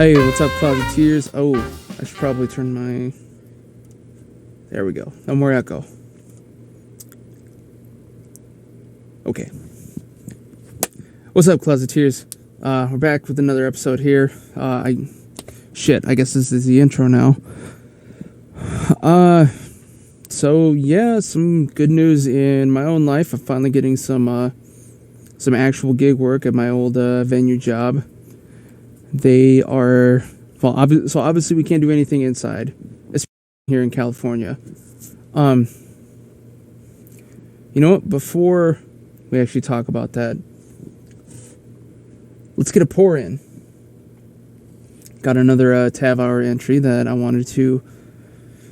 Hey, what's up, Closet Tears? Oh, I should probably turn my... There we go. No more echo. Okay. What's up, Closet Tears? We're back with another episode here. I guess this is the intro now. So yeah, some good news in my own life. I'm finally getting some actual gig work at my old venue job. They are, well, so obviously we can't do anything inside, especially here in California. You know what? Before we actually talk about that, let's get a pour in. Got another Tav Hour entry that I wanted to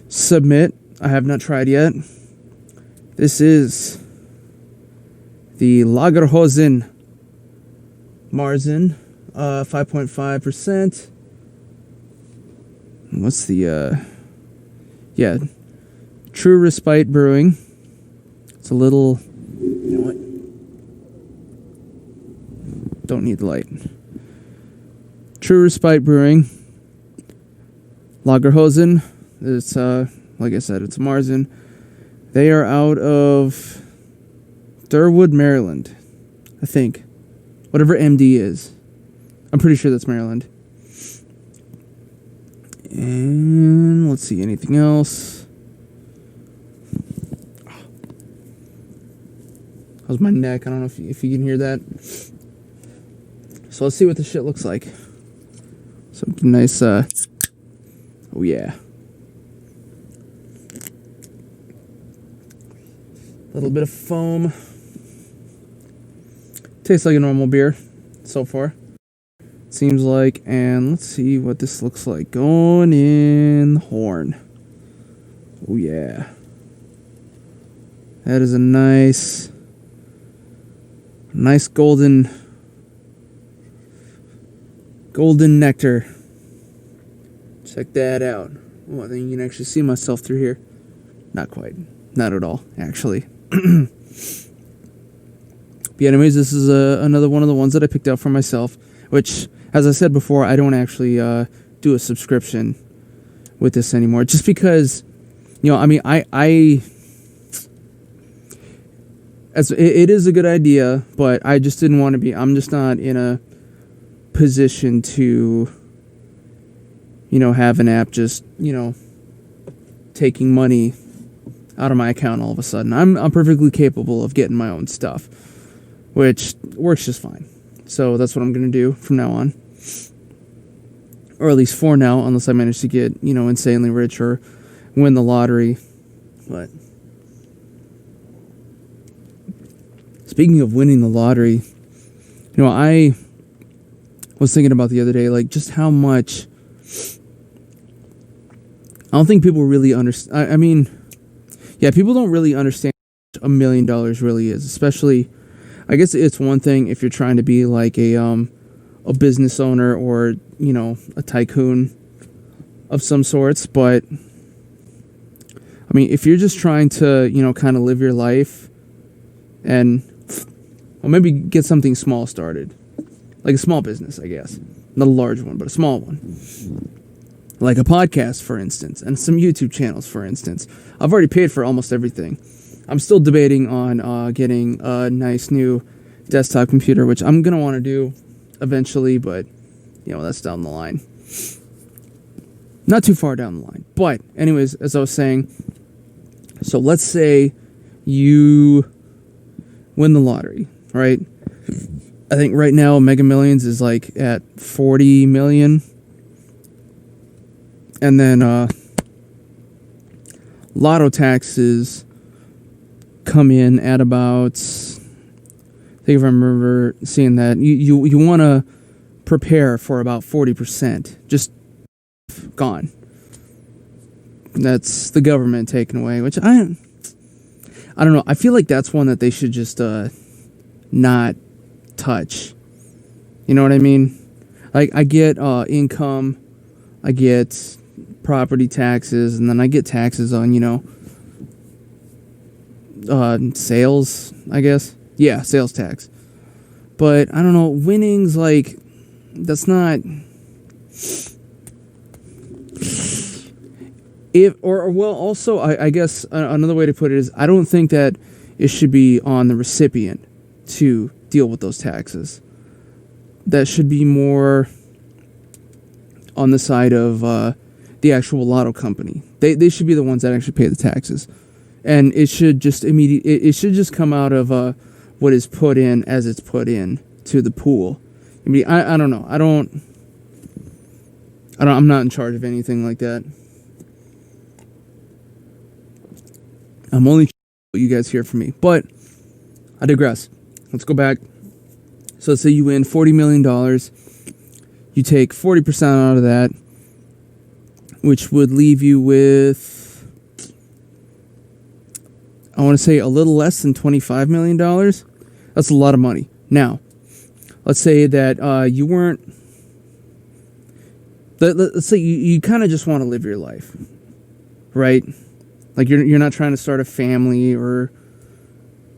submit. I have not tried yet. This is the Lagerhosen Marzen, 5.5%. What's the, True Respite Brewing. It's a little, you know what? Don't need the light. True Respite Brewing. Lagerhosen. It's, like I said, it's Marzen. They are out of Durwood, Maryland, I think. Whatever MD is. I'm pretty sure that's Maryland. And let's see, anything else? How's my neck? I don't know if you can hear that. So let's see what this shit looks like. Some nice, oh yeah. A little bit of foam. Tastes like a normal beer so far. Seems like, and let's see what this looks like. Going in the horn. Oh yeah. That is a nice golden nectar. Check that out. Oh, I think you can actually see myself through here. Not quite. Not at all, actually. But anyways, this is another one of the ones that I picked out for myself, which, as I said before, I don't actually do a subscription with this anymore, just because, you know, I mean, it is a good idea, but I just didn't want to be, I'm just not in a position to, you know, have an app just, you know, taking money out of my account all of a sudden. I'm perfectly capable of getting my own stuff, which works just fine. So that's what I'm going to do from now on. Or at least for now, unless I manage to get, you know, insanely rich or win the lottery. But speaking of winning the lottery, you know, I was thinking about the other day, like, just how much, I don't think people really understand. I mean, yeah, people don't really understand what $1 million really is, especially, I guess it's one thing if you're trying to be like a business owner or, you know, a tycoon of some sorts, but I mean, if you're just trying to, you know, kind of live your life and, well, maybe get something small started, like a small business, I guess, not a large one, but a small one, like a podcast, for instance, and some YouTube channels, for instance. I've already paid for almost everything. I'm still debating on getting a nice new desktop computer, which I'm going to want to do eventually, but, you know, that's down the line. Not too far down the line. But, anyways, as I was saying, so let's say you win the lottery, right? I think right now Mega Millions is like at 40 million. And then lotto taxes come in at about, I think if I remember seeing that, you want to prepare for about 40%, just gone. That's the government taking away, which I don't know. I feel like that's one that they should just not touch. You know what I mean? Like, I get income, I get property taxes, and then I get taxes on, you know, sales, I guess. Yeah, sales tax. But I don't know, winnings, like, that's not, Also, I guess another way to put it is, I don't think that it should be on the recipient to deal with those taxes. That should be more on the side of the actual lotto company. They should be the ones that actually pay the taxes, and it should just it should just come out of what is put in as it's put in to the pool. I mean, I don't know. I'm not in charge of anything like that. I'm only what you guys hear from me, but I digress. Let's go back. So let's say you win $40 million. You take 40% out of that, which would leave you with, I want to say, a little less than $25 million. That's a lot of money. Now, let's say that you weren't, let's say you kind of just want to live your life, right? Like you're not trying to start a family or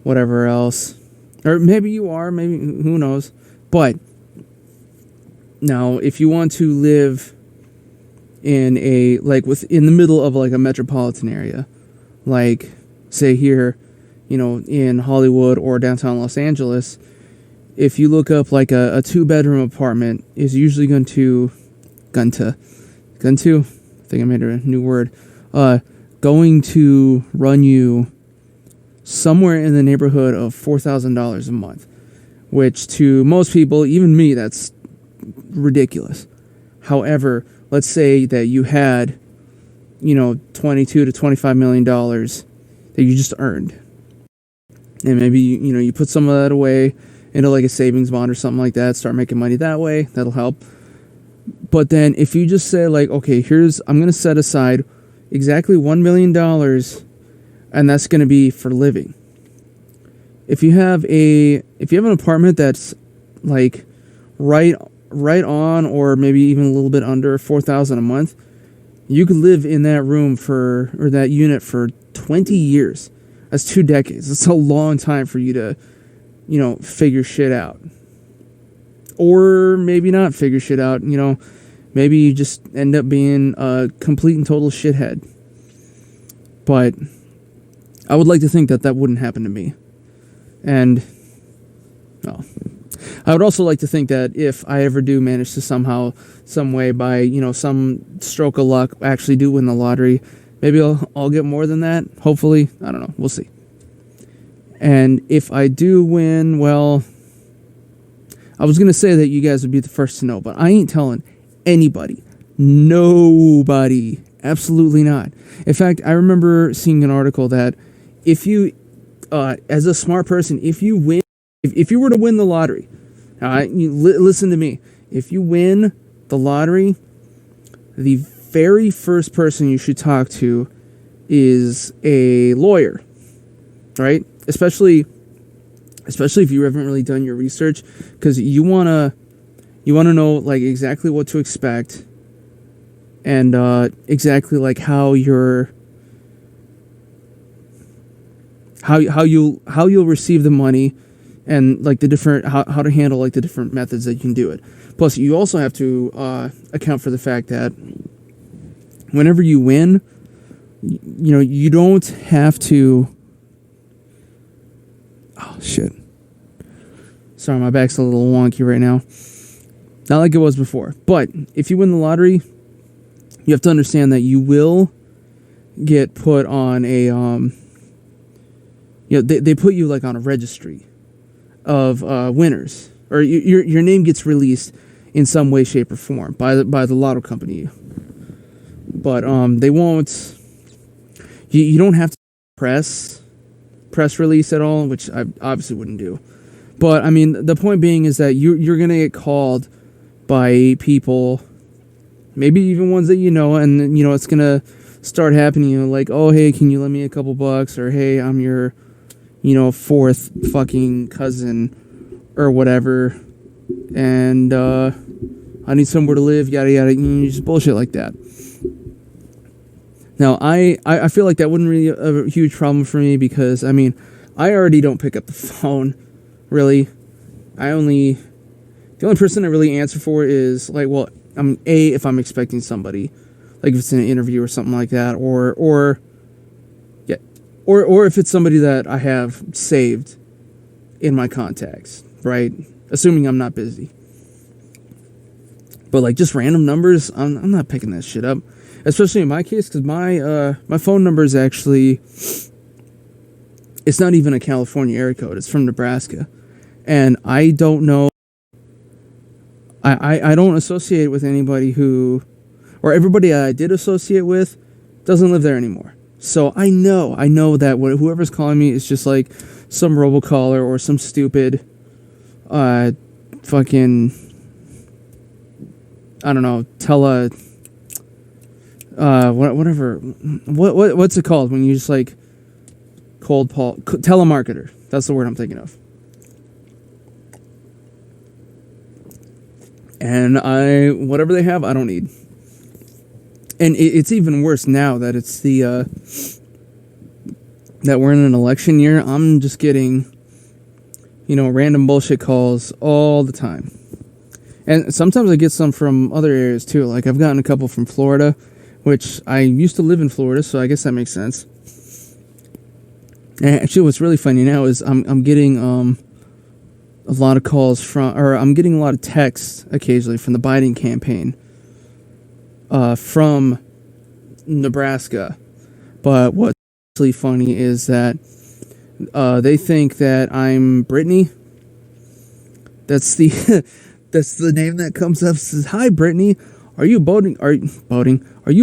whatever else. Or maybe you are, maybe, who knows. But now, if you want to live in in the middle of like a metropolitan area, like say here, in Hollywood or downtown Los Angeles, if you look up like a 2-bedroom apartment is usually going to, I think I made a new word, going to run you somewhere in the neighborhood of $4,000 a month, which to most people, even me, that's ridiculous. However, let's say that you had, $22 to $25 million that you just earned, and maybe you put some of that away into like a savings bond or something like that, start making money that way. That'll help. But then if you just say like, okay, I'm going to set aside exactly $1 million, and that's going to be for living. If you have an apartment that's like right on, or maybe even a little bit under $4,000 a month, you could live in that room or that unit for 20 years. That's 2 decades. That's a long time for you to, figure shit out. Or maybe not figure shit out, maybe you just end up being a complete and total shithead. But I would like to think that wouldn't happen to me. And, well, I would also like to think that if I ever do manage to somehow, some way, by, some stroke of luck, actually do win the lottery, maybe I'll get more than that. Hopefully. I don't know. We'll see. And if I do win, well, I was going to say that you guys would be the first to know, but I ain't telling anybody. Nobody. Absolutely not. In fact, I remember seeing an article that if you, as a smart person, if you win, if you were to win the lottery, listen to me. If you win the lottery, the very first person you should talk to is a lawyer, right? Especially if you haven't really done your research, because you wanna know like exactly what to expect, and exactly like how you'll receive the money, and like the different how to handle like the different methods that you can do it. Plus, you also have to account for the fact that whenever you win, you don't have to. Oh shit! Sorry, my back's a little wonky right now. Not like it was before. But if you win the lottery, you have to understand that you will get put on a they put you like on a registry of winners, or your name gets released in some way, shape, or form by the lotto company. But they won't. You don't have to press release at all, which I obviously wouldn't do. But I mean, the point being is that you're gonna get called by people, maybe even ones that and it's gonna start happening. Like, oh hey, can you lend me a couple bucks? Or hey, I'm your fourth fucking cousin or whatever, and I need somewhere to live, yada yada, just bullshit like that. Now, I feel like that wouldn't really be a huge problem for me, because, I mean, I already don't pick up the phone, really. The only person I really answer for is, like, well, if I'm expecting somebody, like if it's an interview or something like that, or if it's somebody that I have saved in my contacts, right? Assuming I'm not busy. But like just random numbers, I'm not picking that shit up. Especially in my case, because my phone number is actually, it's not even a California area code. It's from Nebraska, and I don't know. I don't associate with anybody who, or everybody I did associate with, doesn't live there anymore. So I know that whoever's calling me is just like some robocaller or some stupid, fucking, I don't know, whatever, what's it called when you just like telemarketer. That's the word I'm thinking of. And whatever they have, I don't need. And it's even worse now that it's that we're in an election year. I'm just getting, random bullshit calls all the time. And sometimes I get some from other areas too. Like I've gotten a couple from Florida, which I used to live in Florida, so I guess that makes sense. And actually, what's really funny now is I'm getting a lot of calls I'm getting a lot of texts occasionally from the Biden campaign from Nebraska. But what's really funny is that they think that I'm Brittany. That's the that's the name that comes up. It says, "Hi, Brittany. Are you voting? Are you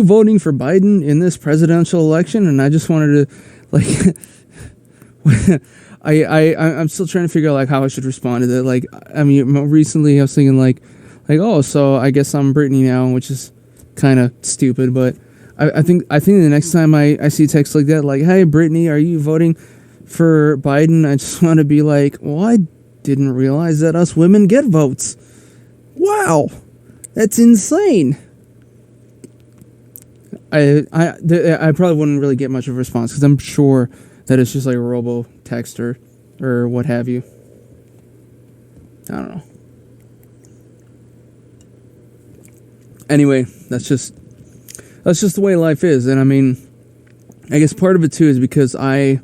voting for Biden in this presidential election?" And I just wanted to, like, I'm still trying to figure out like how I should respond to that. Like, I mean, recently I was thinking like, oh, so I guess I'm Brittany now, which is kind of stupid. But I think the next time I see text like that, like, "Hey, Brittany, are you voting for Biden?" I just want to be like, well, I didn't realize that us women get votes. Wow, that's insane. I probably wouldn't really get much of a response because I'm sure that it's just like a robo texter or what have you. I don't know. Anyway, that's just the way life is. And I mean, I guess part of it too is because I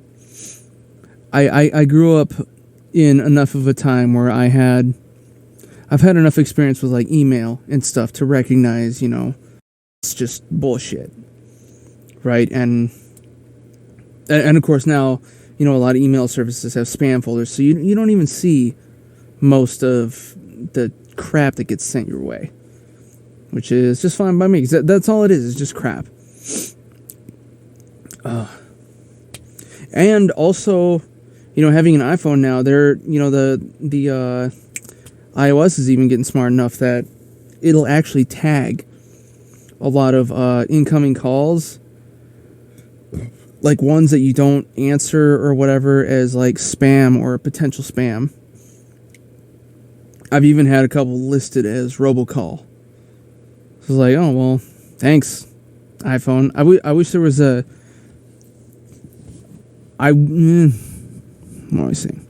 grew up in enough of a time where I've had enough experience with like email and stuff to recognize, it's just bullshit. Right? And of course now, a lot of email services have spam folders, so you don't even see most of the crap that gets sent your way, which is just fine by me, because that's all it is. It's just crap. And also, having an iPhone now, the iOS is even getting smart enough that it'll actually tag a lot of incoming calls, like ones that you don't answer or whatever, as like spam or potential spam. I've even had a couple listed as robocall. So it's like, oh, well, thanks, iPhone. I wish there was a... what am I saying?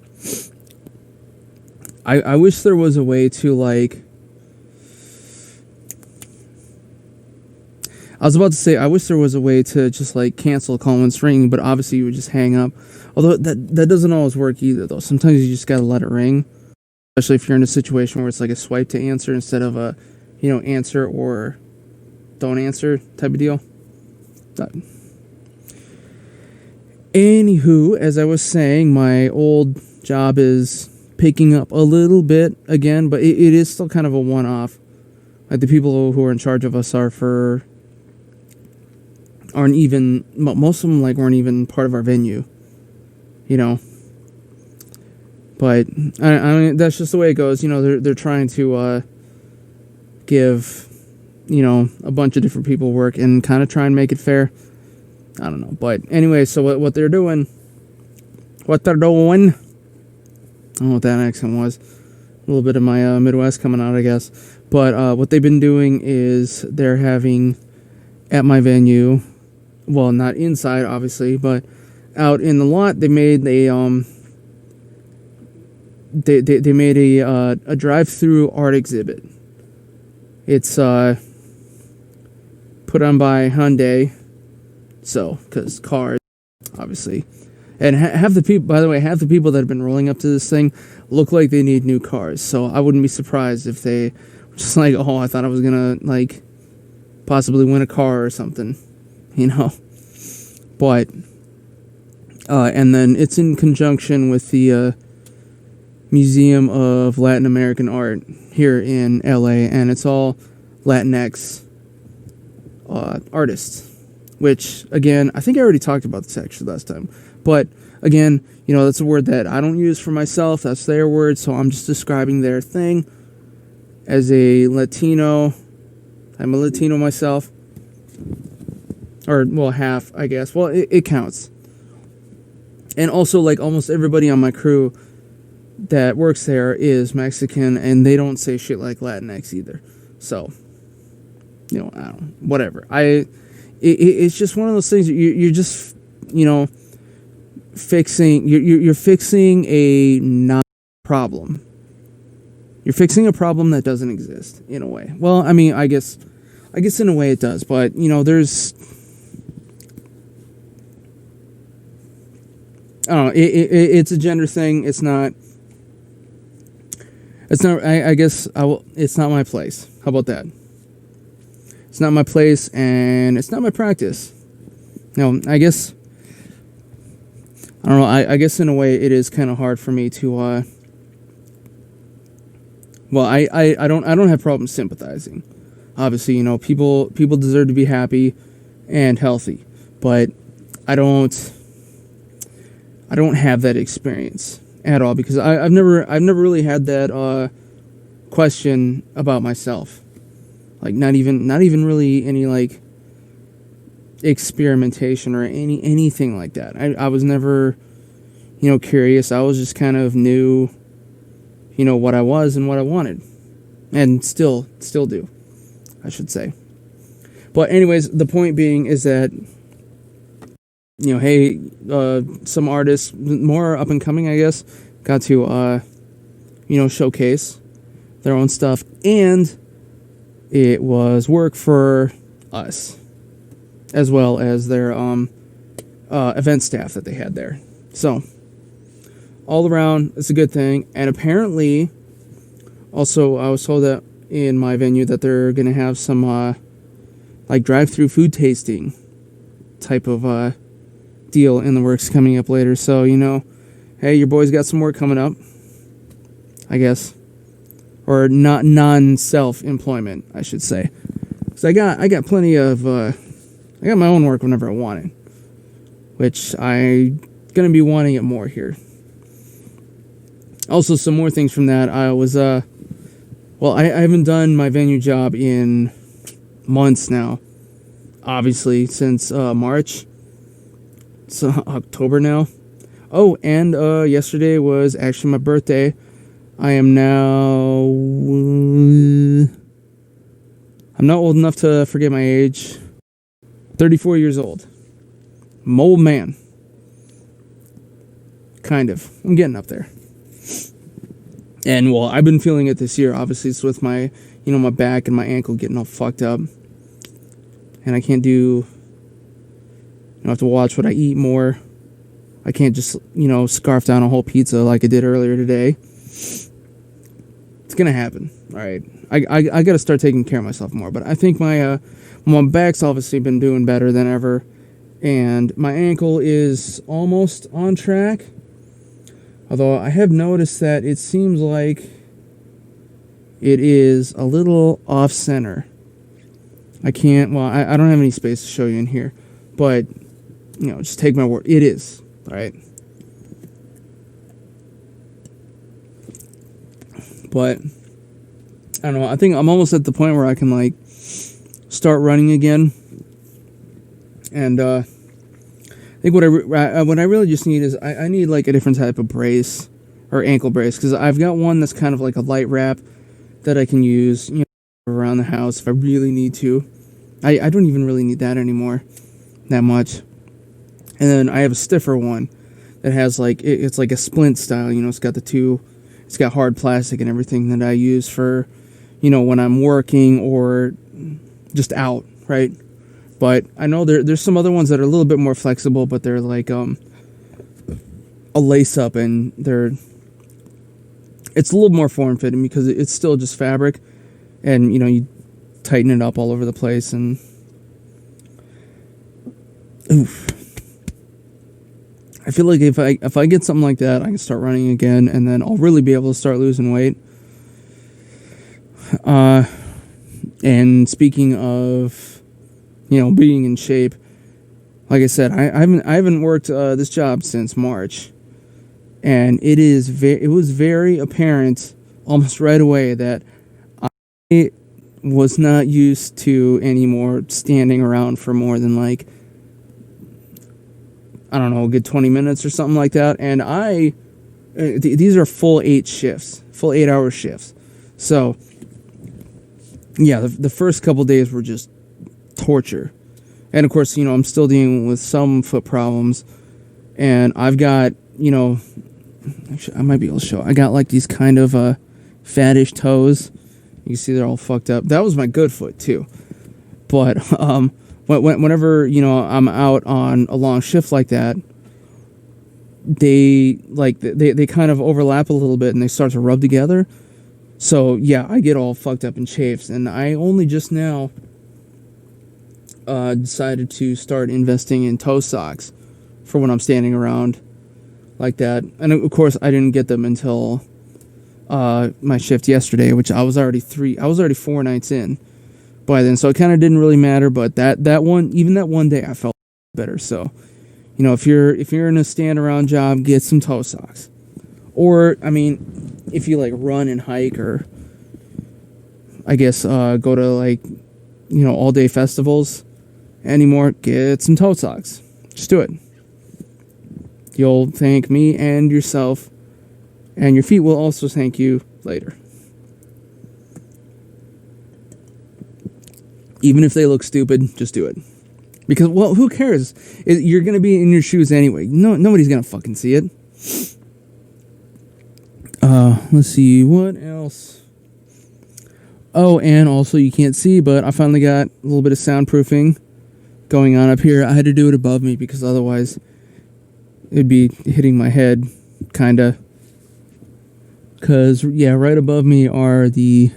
I wish there was a way to, like... I was about to say, I wish there was a way to just, like, cancel a call when it's ringing, but obviously you would just hang up. Although that doesn't always work either, though. Sometimes you just gotta let it ring. Especially if you're in a situation where it's like a swipe to answer instead of a, answer or don't answer type of deal. Anywho, as I was saying, my old job is picking up a little bit again, but it is still kind of a one-off. Like, the people who are in charge of us most of them, like, weren't even part of our venue, But, I mean, that's just the way it goes. They're trying to give, a bunch of different people work and kind of try and make it fair. I don't know. But anyway, so what they're doing, I don't know what that accent was. A little bit of my Midwest coming out, I guess. But what they've been doing is they're having, at my venue, well, not inside, obviously, but out in the lot, they made they made a drive-through art exhibit. It's put on by Hyundai, so because cars, obviously, and half the people. By the way, half the people that have been rolling up to this thing look like they need new cars. So I wouldn't be surprised if they were just like, oh, I thought I was gonna like possibly win a car or something, you know. But and then it's in conjunction with the Museum of Latin American Art here in LA, and it's all Latinx artists, which again, I think I already talked about this actually last time, but again, you know, that's a word that I don't use for myself. That's their word, so I'm just describing their thing. As a Latino, I'm a Latino myself, or well, half, I guess. Well, it counts. And also, like, almost everybody on my crew that works there is Mexican, and they don't say shit like Latinx either. So, you know, I don't know, whatever. It's just one of those things. You're just, you know, fixing. You're fixing a non problem. You're fixing a problem that doesn't exist in a way. Well, I mean, I guess in a way it does, but you know, there's. I don't know. It's a gender thing. It's not. It's not. I guess I will. It's not my place. How about that? It's not my place, and it's not my practice. No, I guess. I don't know. I guess in a way it is kind of hard for me to. Well, I don't have problems sympathizing. Obviously, you know, people deserve to be happy and healthy, but I don't have that experience at all because I've never really had that question about myself. Like not even really any like experimentation or anything like that. I was never, you know, curious. I was just kind of knew, you know, what I was and what I wanted, and still do, I should say. But anyways, the point being is that, you know, hey, some artists, more up and coming, I guess, got to, you know, showcase their own stuff, and it was work for us, as well as their event staff that they had there. So, all around, it's a good thing. And apparently, also, I was told that in my venue that they're going to have some, like, drive-through food tasting type of, deal in the works coming up later. So, you know, hey, your boy's got some work coming up, I guess. Or not non-self-employment, I should say. So I got plenty of, I got my own work whenever I want it. Which I'm going to be wanting it more here. Also, some more things from that. I was, well, I haven't done my venue job in months now. Obviously, since March. So October now. Oh, and yesterday was actually my birthday. I am now... I'm not old enough to forget my age. 34 years old. I'm old man. Kind of. I'm getting up there. And, well, I've been feeling it this year. Obviously, it's with my, you know, my back and my ankle getting all fucked up. And I can't do... I have to watch what I eat more. I can't just, you know, scarf down a whole pizza like I did earlier today. It's gonna happen. All right. I got to start taking care of myself more. But I think my back's obviously been doing better than ever, and my ankle is almost on track. Although I have noticed that it seems like it is a little off center. I can't. Well, I don't have any space to show you in here, but you know, just take my word. It is. All right. But I don't know. I think I'm almost at the point where I can like start running again. And I think what I really just need is I need like a different type of brace or ankle brace, because I've got one that's kind of like a light wrap that I can use, you know, around the house if I really need to. I don't even really need that anymore that much. And then I have a stiffer one that has like, it's like a splint style, you know, it's got hard plastic and everything that I use for, when I'm working or just out, right? But I know there's some other ones that are a little bit more flexible, but they're like a lace up, and it's a little more form fitting because it's still just fabric, and you tighten it up all over the place, and oof. I feel like if I get something like that, I can start running again, and then I'll really be able to start losing weight. And speaking of being in shape, like I said, I haven't worked this job since March, and it was very apparent almost right away that I was not used to anymore standing around for more than like, I don't know, a good 20 minutes or something like that. And these are full 8-hour shifts. So yeah, the first couple days were just torture. And of course, I'm still dealing with some foot problems, and I've got, actually, I might be able to show. I got like these kind of fattish toes. You can see they're all fucked up. That was my good foot too. But whenever I'm out on a long shift like that, they kind of overlap a little bit and they start to rub together. So yeah, I get all fucked up and chafed, and I only just now decided to start investing in toe socks for when I'm standing around like that. And of course, I didn't get them until my shift yesterday, which I was already 4 nights in by then, so it kind of didn't really matter. But that one day, I felt better. So, if you're in a stand around job, get some toe socks. Or, I mean, if you like run and hike, or I guess go to like all day festivals anymore, get some toe socks. Just do it. You'll thank me and yourself, and your feet will also thank you later. Even if they look stupid, just do it. Because, well, who cares? You're going to be in your shoes anyway. Nobody's going to fucking see it. Let's see, what else? Oh, and also you can't see, but I finally got a little bit of soundproofing going on up here. I had to do it above me because otherwise it'd be hitting my head, kinda. Because, yeah, right above me are the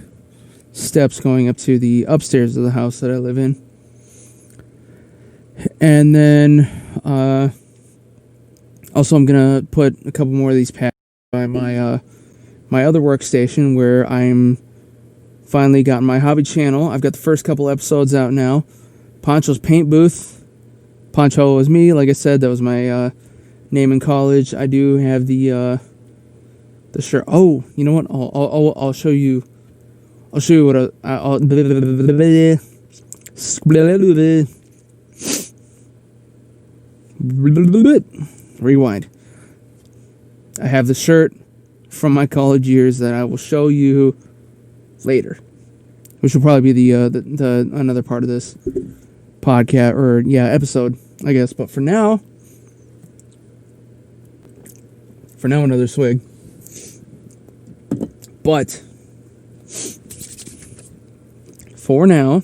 steps going up to the upstairs of the house that I live in. And then, also I'm gonna put a couple more of these pads by my other workstation, where I'm finally gotten my hobby channel. I've got the first couple episodes out now. Poncho's Paint Booth. Poncho was me, like I said, that was my name in college. I do have the shirt. Oh, you know what? I'll show you. I'll show you what I'll rewind. I have the shirt from my college years that I will show you later, which will probably be the another part of this podcast, or episode, I guess. But for now another swig. But for now,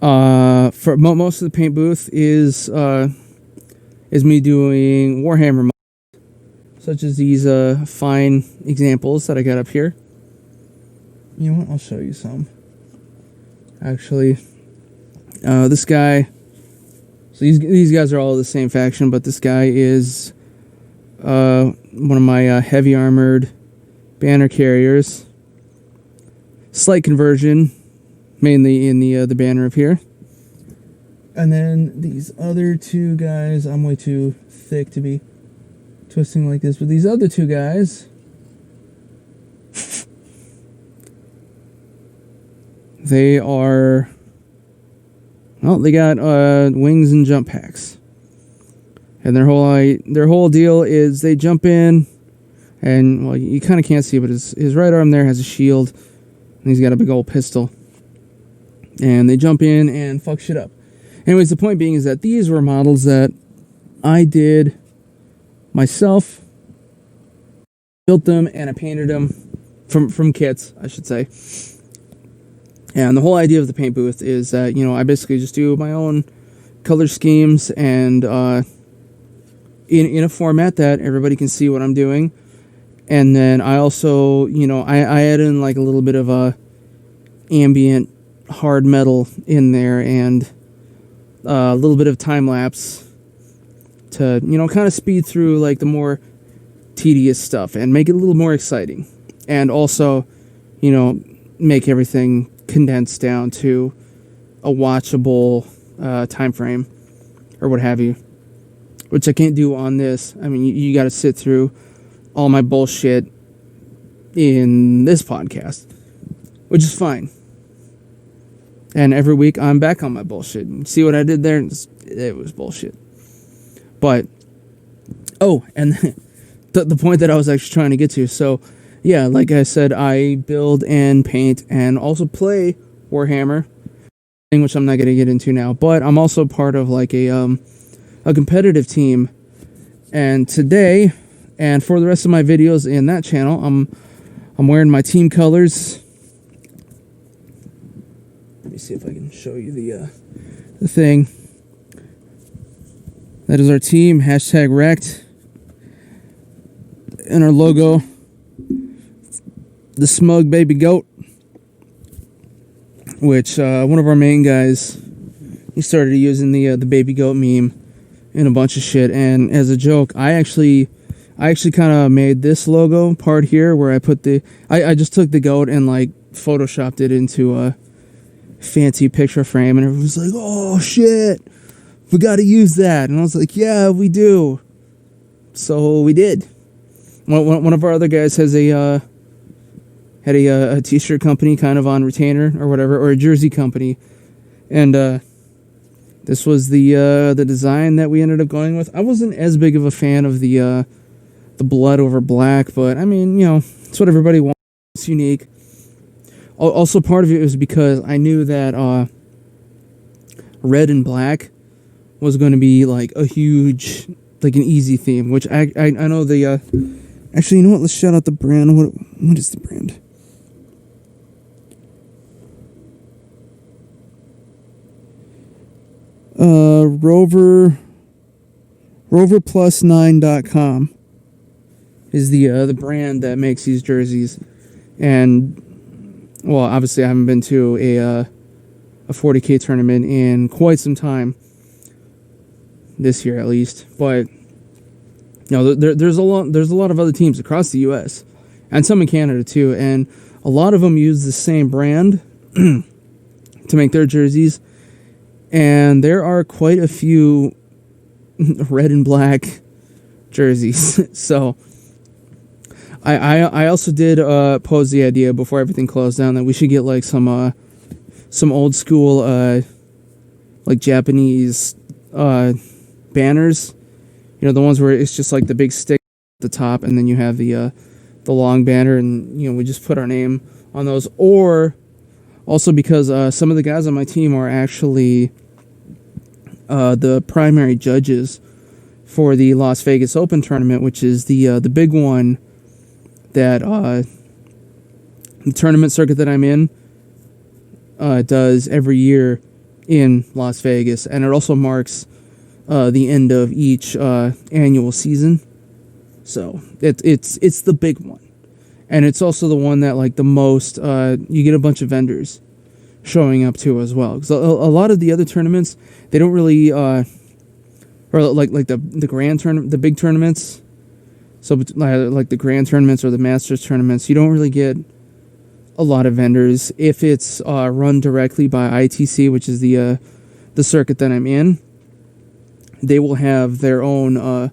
for most of the paint booth is me doing Warhammer mods, such as these fine examples that I got up here. You know what? I'll show you some. Actually, this guy. So these guys are all the same faction, but this guy is one of my heavy armored banner carriers. Slight conversion, mainly in the banner up here. And then these other two guys, I'm way too thick to be twisting like this, but these other two guys, they got wings and jump packs. And their whole deal is they jump in, and, well, you kind of can't see, but his right arm there has a shield, and he's got a big old pistol. And they jump in and fuck shit up. Anyways, the point being is that these were models that I did myself, built them, and I painted them from kits, I should say. And the whole idea of the paint booth is that, I basically just do my own color schemes and in a format that everybody can see what I'm doing. And then I also, I add in like a little bit of a ambient hard metal in there and a little bit of time lapse to, kind of speed through like the more tedious stuff and make it a little more exciting. And also, make everything condensed down to a watchable time frame or what have you, which I can't do on this. I mean, you got to sit through all my bullshit in this podcast, which is fine. And every week I'm back on my bullshit. See what I did there? It was bullshit. But, and the point that I was actually trying to get to. So, yeah, like I said, I build and paint and also play Warhammer, which I'm not going to get into now. But I'm also part of like a competitive team. And today, and for the rest of my videos in that channel, I'm wearing my team colors. Let me see if I can show you the thing. That is our team, #wrecked. And our logo, the smug baby goat, which one of our main guys, he started using the baby goat meme in a bunch of shit. And as a joke, I actually kind of made this logo part here where I put I just took the goat and like photoshopped it into a fancy picture frame, and everyone's like, oh shit, we got to use that. And I was like, yeah, we do. So we did. One of our other guys has had a t-shirt company kind of on retainer or whatever, or a jersey company, and this was the design that we ended up going with. I wasn't as big of a fan of the blood over black, but I mean, it's what everybody wants. It's unique. Also, part of it was because I knew that red and black was going to be like a huge, like an easy theme, which I know the actually, you know what? Let's shout out the brand. What is the brand? Roverplus9.com is the brand that makes these jerseys. And well, obviously I haven't been to a 40K tournament in quite some time, this year at least, but there's a lot of other teams across the US and some in Canada too, and a lot of them use the same brand to make their jerseys. And there are quite a few red and black jerseys. So I also did pose the idea before everything closed down that we should get like some old school like Japanese banners. The ones where it's just like the big stick at the top, and then you have the long banner, and we just put our name on those. Or also because some of the guys on my team are actually the primary judges for the Las Vegas Open tournament, which is the big one that the tournament circuit that I'm in does every year in Las Vegas, and it also marks the end of each annual season. So it's the big one, and it's also the one that like the most you get a bunch of vendors showing up to as well, because a lot of the other tournaments, they don't really or like the grand tournament, the big tournaments, so like the grand tournaments or the Masters tournaments, you don't really get a lot of vendors. If it's run directly by ITC, which is the circuit that I'm in, they will have their own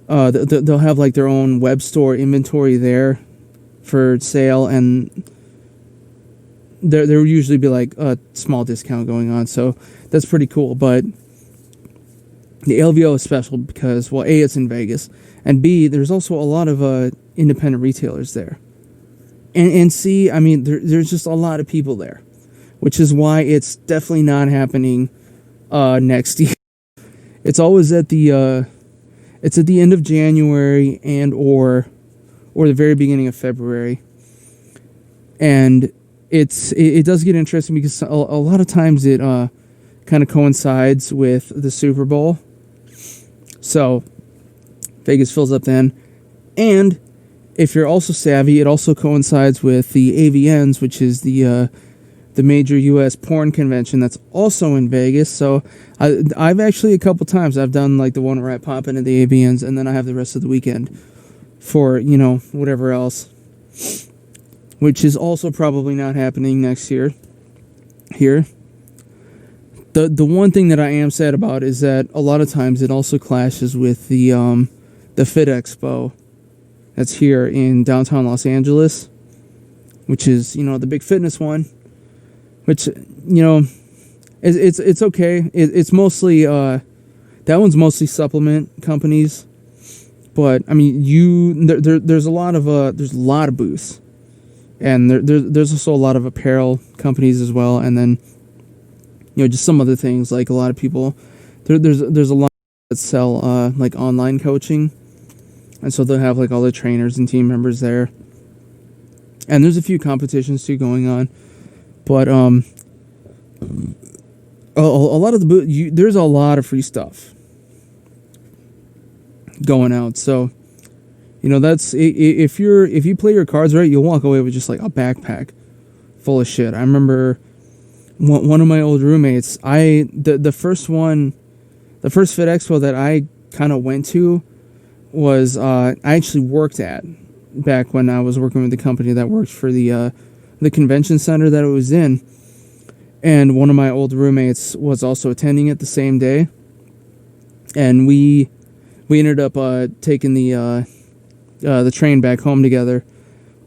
they'll have like their own web store inventory there for sale, and there will usually be like a small discount going on, so that's pretty cool. But the LVO is special because, well, A, it's in Vegas, and B, there's also a lot of independent retailers there, and C, I mean, there's just a lot of people there, which is why it's definitely not happening next year. It's always at the end of January and or or the very beginning of February. And it does get interesting because a lot of times it kind of coincides with the Super Bowl. So Vegas fills up then. And if you're also savvy, it also coincides with the AVNs, which is the major U.S. porn convention that's also in Vegas. So I've actually a couple times I've done like the one where I pop into the AVNs and then I have the rest of the weekend for, whatever else, which is also probably not happening next year here. The one thing that I am sad about is that a lot of times it also clashes with the Fit Expo that's here in downtown Los Angeles, which is, the big fitness one, which, it's okay. It's mostly, that one's mostly supplement companies, but I mean, there's a lot of booths, and there's also a lot of apparel companies as well, and then, just some other things, like a lot of people, there's a lot that sell, like online coaching. And so they'll have like all the trainers and team members there. And there's a few competitions too going on. But a lot of the booth, there's a lot of free stuff going out. So, that's if you play your cards right, you'll walk away with just like a backpack full of shit. I remember one of my old roommates, the first Fit Expo that I kind of went to was I actually worked at back when I was working with the company that worked for the convention center that it was in, and one of my old roommates was also attending it the same day, and we ended up taking the train back home together,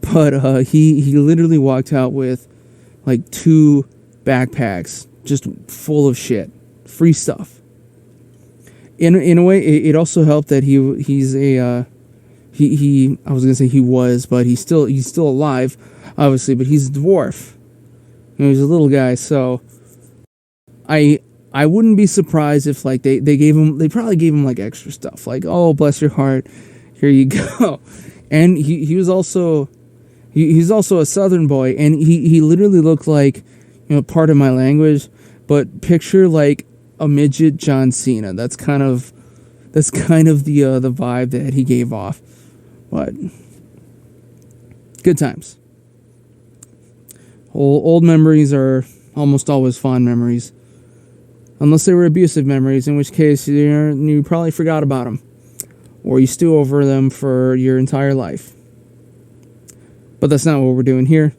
but he literally walked out with like 2 backpacks just full of shit, free stuff. In a way, it also helped that he was but he's still alive, obviously, but he's a dwarf. He's a little guy, so I wouldn't be surprised if like they probably gave him like extra stuff, like, oh, bless your heart, here you go. And he's also a Southern boy, and he literally looked like, pardon my language, but picture like a midget John Cena. That's kind of the vibe that he gave off. But good times. Old memories are almost always fond memories, unless they were abusive memories, in which case you probably forgot about them, or you stew over them for your entire life. But that's not what we're doing here.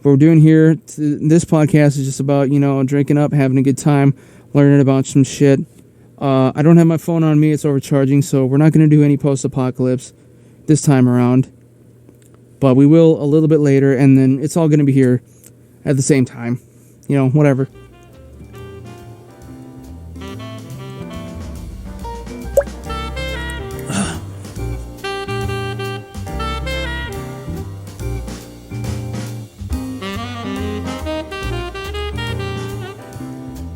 What we're doing here, this podcast is just about, drinking up, having a good time, learning about some shit. I don't have my phone on me, it's overcharging, so we're not going to do any post-apocalypse this time around. But we will a little bit later, and then it's all going to be here at the same time. Whatever.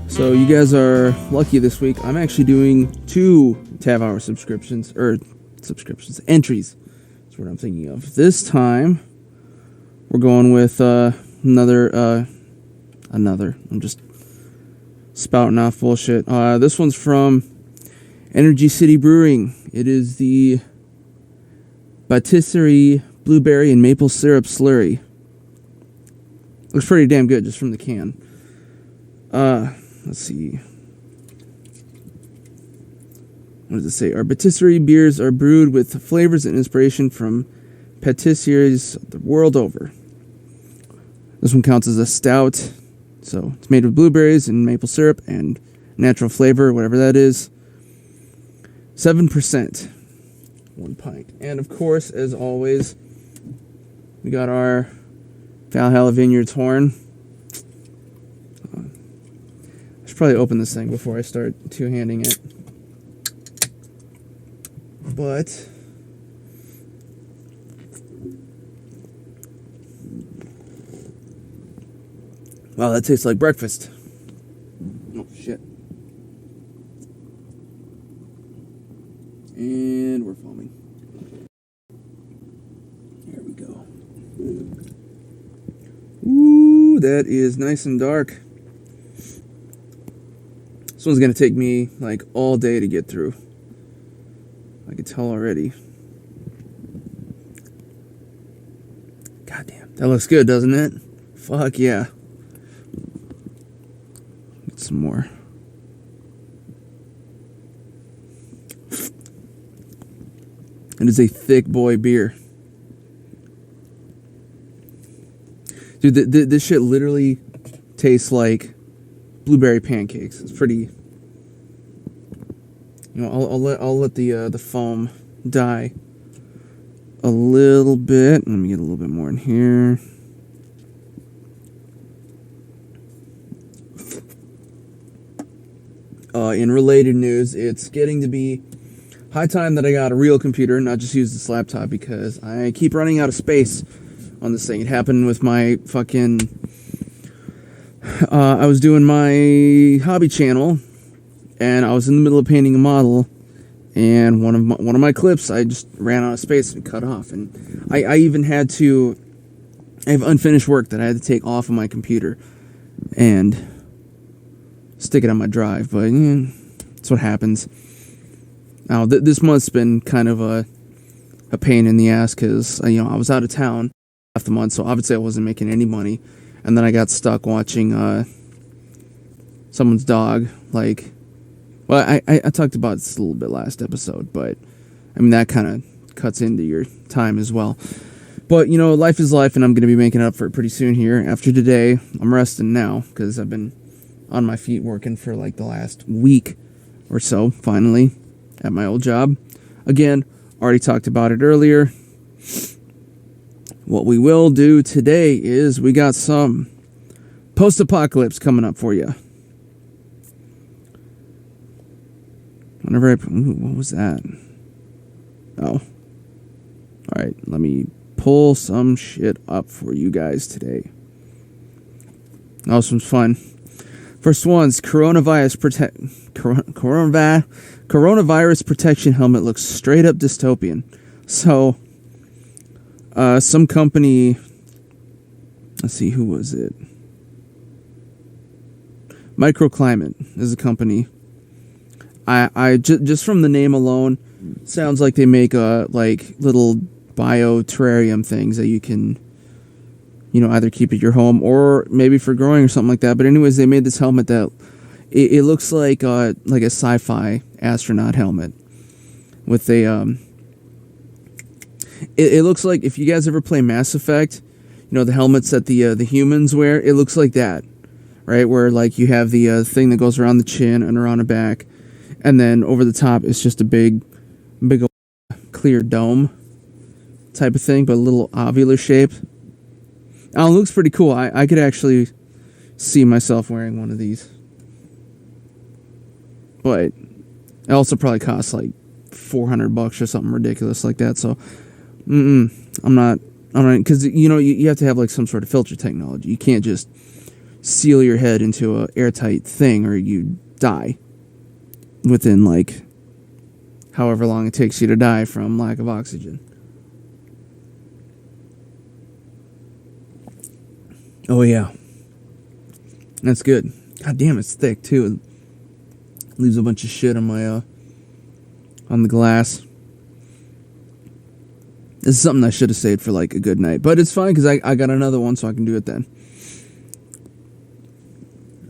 So you guys are lucky this week. I'm actually doing 2 Tab Hour entries. That's what I'm thinking of. This time, we're going with another. I'm just spouting off bullshit. This one's from Energy City Brewing. It is the Patisserie Blueberry and Maple Syrup Slurry. Looks pretty damn good just from the can. Let's see. What does it say? Our patisserie beers are brewed with flavors and inspiration from patisseries the world over. This one counts as a stout. So it's made with blueberries and maple syrup and natural flavor, whatever that is. 7%. 1 pint. And of course, as always, we got our Valhalla Vineyards horn. I should probably open this thing before I start two-handing it. But wow, that tastes like breakfast. Oh shit. And we're foaming. Ooh, that is nice and dark. This one's gonna take me like all day to get through. I can tell already. Goddamn, that looks good, doesn't it? Fuck yeah. Get some more. It is a thick boy beer. Dude, this shit literally tastes like blueberry pancakes. It's pretty. You know, I'll let the foam die a little bit. Let me get a little bit more in here. In related news, it's getting to be high time that I got a real computer, not just use this laptop, because I keep running out of space on this thing. It happened with my fucking... I was doing my hobby channel, and I was in the middle of painting a model, and one of my clips, I just ran out of space and cut off. And I even had to... I have unfinished work that I had to take off of my computer and stick it on my drive, but yeah, that's what happens. Now, this month's been kind of a pain in the ass, because I was out of town half the month, so obviously I wasn't making any money, and then I got stuck watching someone's dog. Like, well, I talked about this a little bit last episode, but I mean that kind of cuts into your time as well. But life is life, and I'm going to be making up for it pretty soon here. After today, I'm resting now because I've been on my feet working for like the last week or so, finally, at my old job. Again, already talked about it earlier. What we will do today is we got some post-apocalypse coming up for you. What was that? Oh. Alright, let me pull some shit up for you guys today. That was some fun. First one's coronavirus protection helmet looks straight up dystopian. So, some company, let's see, who was it? Microclimate is a company. I just from the name alone, sounds like they make like little bio-terrarium things that you can, either keep at your home or maybe for growing or something like that. But anyways, they made this helmet that it looks like a sci-fi astronaut helmet with a It looks like, if you guys ever play Mass Effect, the helmets that the humans wear. It looks like that, right? Where like you have the thing that goes around the chin and around the back, and then over the top it's just a big clear dome type of thing, but a little ovular shape. It looks pretty cool. I could actually see myself wearing one of these. But it also probably costs like $400 or something ridiculous like that. So, I'm not, because you have to have like some sort of filter technology. You can't just seal your head into a airtight thing or you die within like however long it takes you to die from lack of oxygen. Oh yeah, that's good. God damn, it's thick too. It leaves a bunch of shit on my on the glass. This is something I should have saved for like a good night, but it's fine because I got another one, so I can do it then.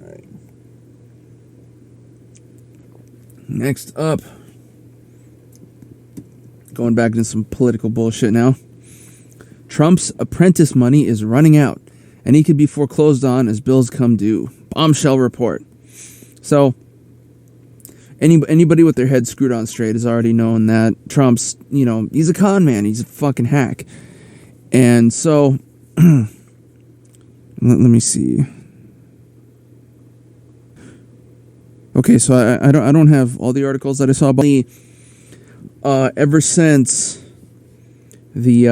All right. Next up, going back into some political bullshit now. Trump's apprentice money is running out, and he could be foreclosed on as bills come due. Bombshell report. So, anybody with their head screwed on straight has already known that Trump's, he's a con man. He's a fucking hack. And so, let me see. Okay, so I don't have all the articles that I saw, but ever since the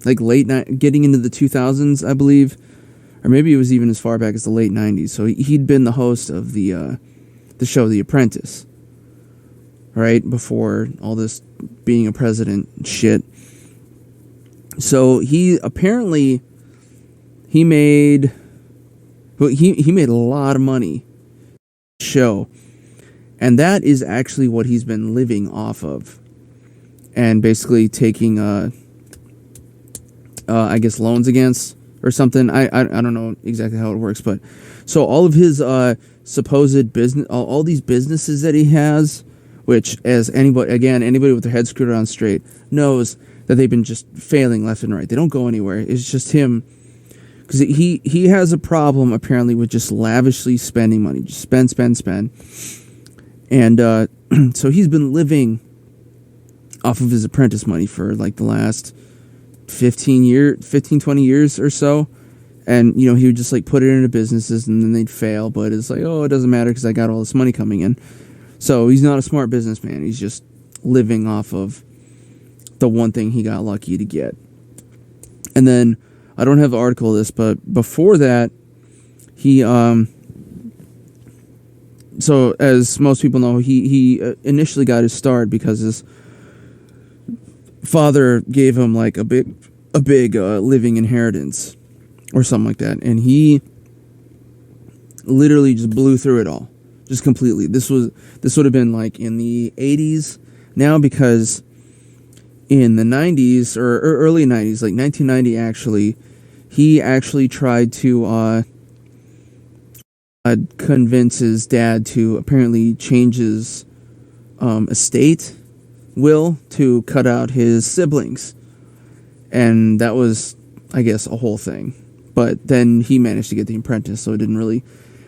getting into the 2000s, I believe, or maybe it was even as far back as the late 90s. So he'd been the host of the show The Apprentice, right before all this being a president shit. So he apparently he made he made a lot of money show, and that is actually what he's been living off of, and basically taking I guess loans against or something. I don't know exactly how it works, but so all of his supposed business, all these businesses that he has, which as anybody with their head screwed on straight knows that they've been just failing left and right. They don't go anywhere. It's just him, because he has a problem apparently with just lavishly spending money, just spend, and so he's been living off of his apprentice money for like the last 20 years or so. And, he would just like put it into businesses and then they'd fail. But it's like, oh, it doesn't matter because I got all this money coming in. So he's not a smart businessman. He's just living off of the one thing he got lucky to get. And then, I don't have the article of this, but before that, he, so as most people know, he initially got his start because his father gave him like a big living inheritance or something like that, and he literally just blew through it all, just completely. This would have been like in the 80s now, because in the 90s or early 90s, like 1990 actually, he actually tried to convince his dad to apparently change his estate will to cut out his siblings, and that was, I guess, a whole thing. But then he managed to get the apprentice, so it didn't really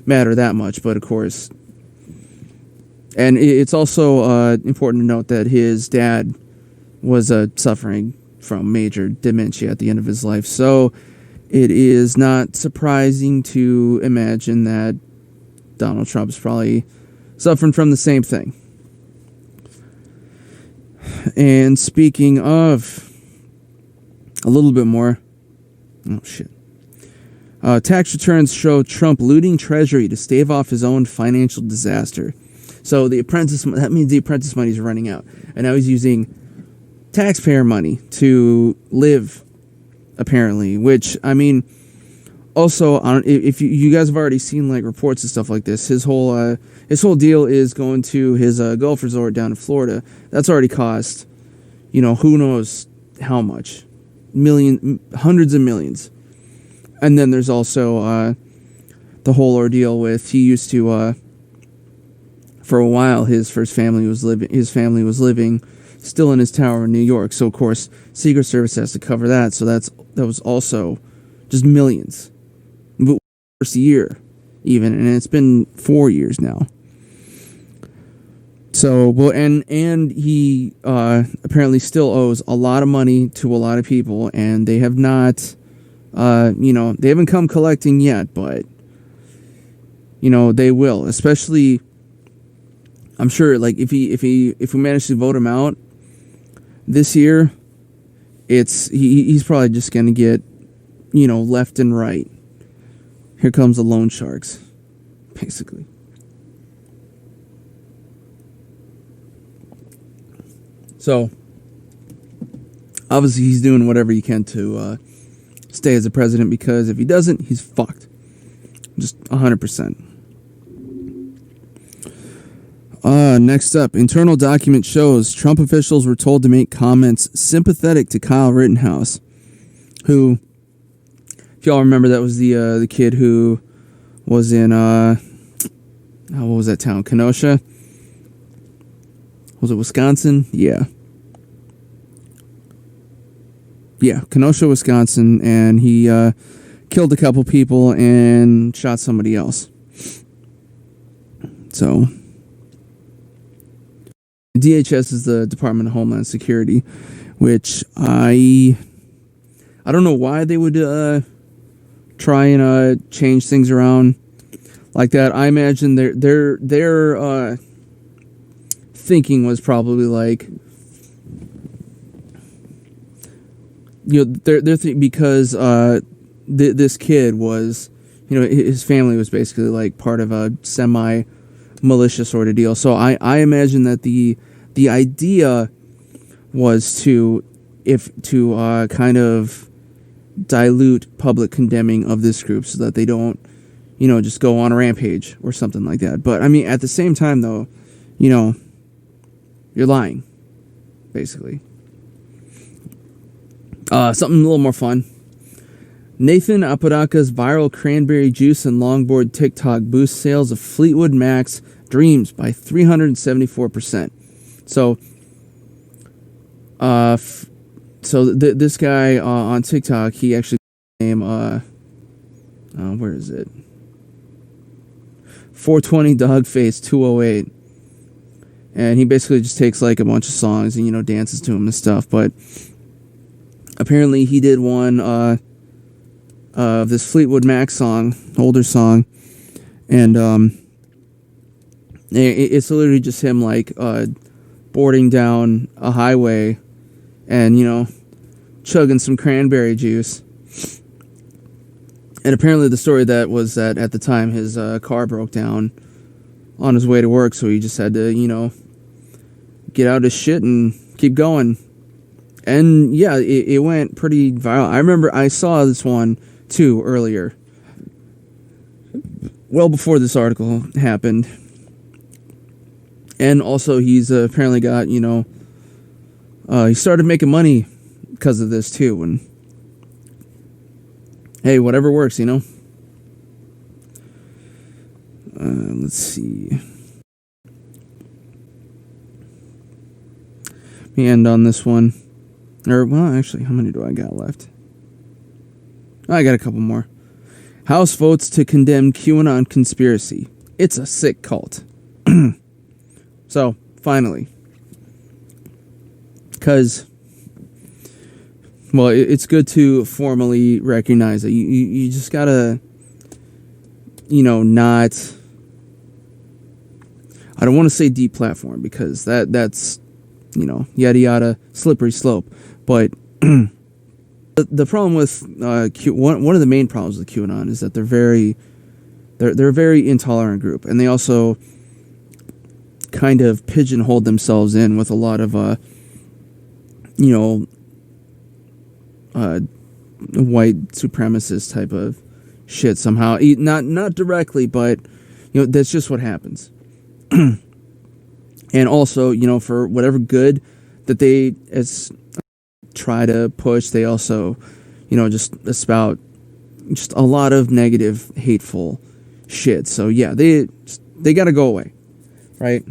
matter that much. But of course, and it's also important to note that his dad was suffering from major dementia at the end of his life, so it is not surprising to imagine that Donald Trump's probably suffering from the same thing. And speaking of a little bit more, oh shit. Tax returns show Trump looting Treasury to stave off his own financial disaster. So that means the apprentice money is running out, and now he's using taxpayer money to live, apparently. Which, I mean, also, if you guys have already seen like reports and stuff like this, his whole deal is going to his golf resort down in Florida. That's already cost, who knows how much, hundreds of millions. And then there's also the whole ordeal with, he used to for a while his family was living still in his tower in New York. So of course Secret Service has to cover that. So that was also just millions. But first year even, and it's been 4 years now. So, well, and he apparently still owes a lot of money to a lot of people, and they have not, they haven't come collecting yet, but, they will. Especially, I'm sure, like, if we manage to vote him out this year, he's probably just gonna get, left and right. Here comes the loan sharks, basically. So, obviously he's doing whatever he can to stay as a president, because if he doesn't, he's fucked. Just 100%. Next up, internal document shows Trump officials were told to make comments sympathetic to Kyle Rittenhouse, who, if y'all remember, that was the kid who was in, what was that town? Kenosha? Was it Wisconsin? Yeah. Yeah, Kenosha, Wisconsin, and he killed a couple people and shot somebody else. So, DHS is the Department of Homeland Security, which I don't know why they would try and change things around like that. I imagine their thinking was probably like, because this kid was, his family was basically like part of a semi-militia sort of deal. So I imagine that the idea was to if to kind of dilute public condemning of this group so that they don't, just go on a rampage or something like that. But I mean, at the same time, though, you're lying, basically. Something a little more fun. Nathan Apodaca's viral cranberry juice and longboard TikTok boosts sales of Fleetwood Mac's Dreams by 374%. So, this guy on TikTok, he actually named where is it? 420 Dogface 208, and he basically just takes like a bunch of songs and dances to them and stuff. But apparently, he did one of this Fleetwood Mac song, older song, and it's literally just him like boarding down a highway and chugging some cranberry juice. And apparently the story that was that at the time his car broke down on his way to work, so he just had to get out his shit and keep going. And yeah, it went pretty viral. I remember I saw this one too earlier, well before this article happened. And also he's apparently got he started making money because of this too. And hey, whatever works, let's see. Let me end on this one. Or, well, actually, how many do I got left? I got a couple more. House votes to condemn QAnon conspiracy. It's a sick cult. So, finally. Because, well, it's good to formally recognize that you just gotta, not... I don't want to say deplatform because that's, yada yada, slippery slope. But the problem with one of the main problems with QAnon is that they're a very intolerant group, and they also kind of pigeonholed themselves in with a lot of white supremacist type of shit somehow. Not directly, but that's just what happens. And also, for whatever good that they try to push, they also, just espout just a lot of negative, hateful shit. So yeah, they got to go away, right?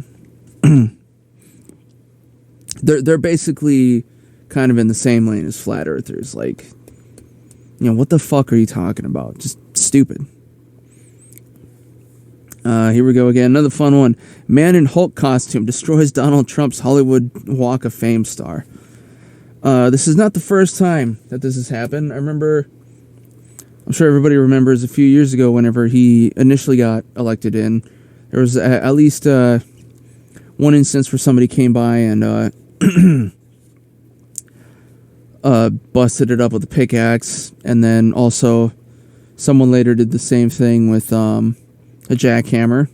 They're basically kind of in the same lane as flat earthers. Like, what the fuck are you talking about? Just stupid. Here we go again. Another fun one. Man in Hulk costume destroys Donald Trump's Hollywood Walk of Fame star. This is not the first time that this has happened. I'm sure everybody remembers a few years ago whenever he initially got elected in. There was at least one instance where somebody came by and busted it up with a pickaxe. And then also someone later did the same thing with a jackhammer.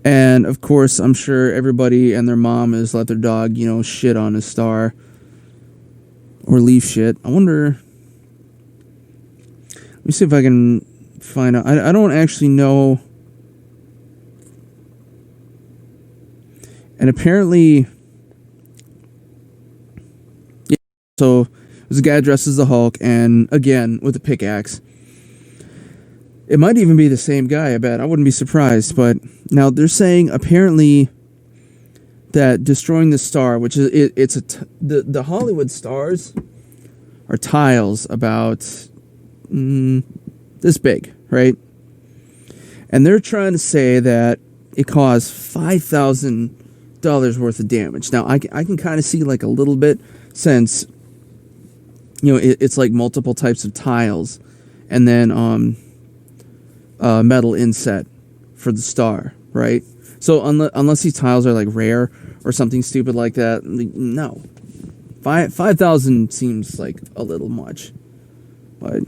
And of course, I'm sure everybody and their mom has let their dog, shit on his star or leave shit. I wonder. Let me see if I can find out. I don't actually know. And apparently, yeah, so there's a guy dressed as the Hulk, and again with a pickaxe. It might even be the same guy, I bet. I wouldn't be surprised. But now they're saying apparently that destroying the star, which is the Hollywood stars are tiles about this big, right? And they're trying to say that it caused $5,000 worth of damage. Now I can kind of see like a little bit, since it's like multiple types of tiles, and then metal inset for the star, right? So unless these tiles are like rare or something stupid like that, no. 5,000 seems like a little much, but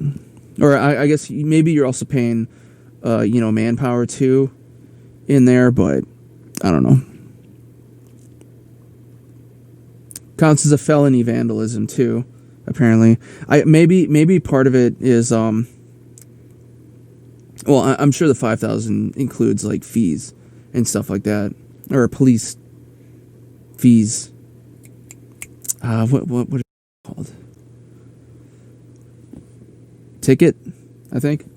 or I guess maybe you're also paying manpower too in there, but I don't know. Counts as a felony vandalism too, apparently. Maybe part of it is well, I'm sure the 5,000 includes like fees and stuff like that, or police fees. What is it called? Ticket, I think.